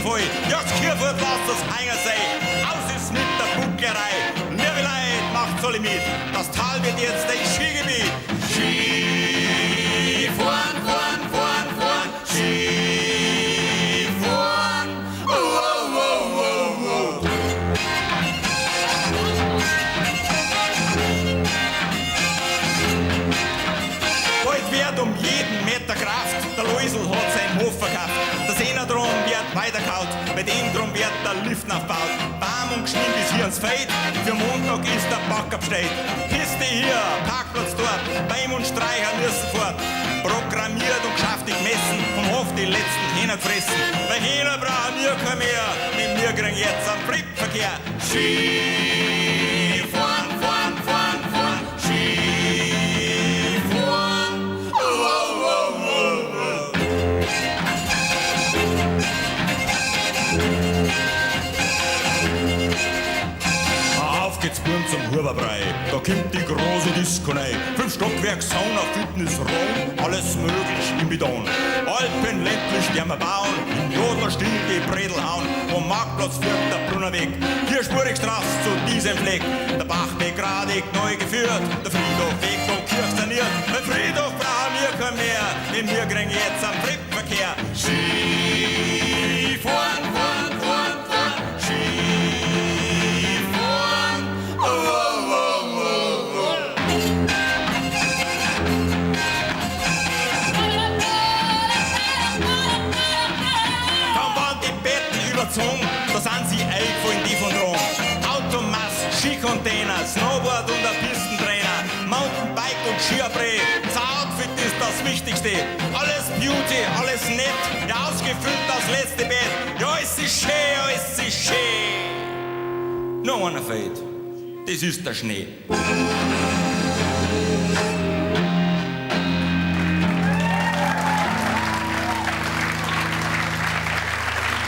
voll. Ja, das Kierfurt lasst das hängen sein. Aus ist mit der Buckerei. Liebe Leute, macht's alle mit. Das Tal wird jetzt ein Skigebiet. Skifahren, fahren, fahren, fahren. Skifahren. Oh, oh, oh, oh, oh. Bald wird um jeden Meter Kraft. Der Läusel hat seinen Hof verkauft. Der Senadron wird weitergehaut. Bei dem drum wird der Lift aufgebaut. Warm und geschnitten bis hier ans Feld. Für Montag ist der Backer bestellt. Piste hier, Parkplatz dort. Beim und Streicher müssen fort. Programmiert und geschafft gemessen. Vom Hof die letzten Hähner gefressen. Bei Hähner brauchen wir kein mehr. Denn wir kriegen jetzt einen Friedverkehr. Skifahren, fahren, fahren, fahren. Skifahren. Oh, oh, oh, oh, oh. Auf geht's Burm zum Huberbrei, da kommt die große Disco rein. 5 Stockwerk, Sauna, Fitness, Raum, alles möglich im Bidon. Alpen, ländlich, der wir bauen, im Jodler still die Bredel hauen. Vom Marktplatz führt der Brunner weg, hier Spurigstraße zu diesem Fleck. Der Bach begradigt, neu geführt, der Friedhof weg und Kirch saniert. Beim Friedhof brauchen wir kein mehr, denn wir kriegen jetzt einen Friedverkehr. Skifahren, fahren, fahren, fahren, Skifahren. Oh, oh, oh, oh, oh. Dann waren die Betten überzogen, da sind sie eingefallen, die von Rom. Automast, Skicontainer, Snowboard und ein Pistentrainer, Mountainbike und Skiabré. Das Outfit ist das Wichtigste. Alles Beauty, alles nett, ja ausgefüllt das letzte Bett. Ja, es ist schön, ja, es ist schön. Nur einer fehlt, das ist der Schnee.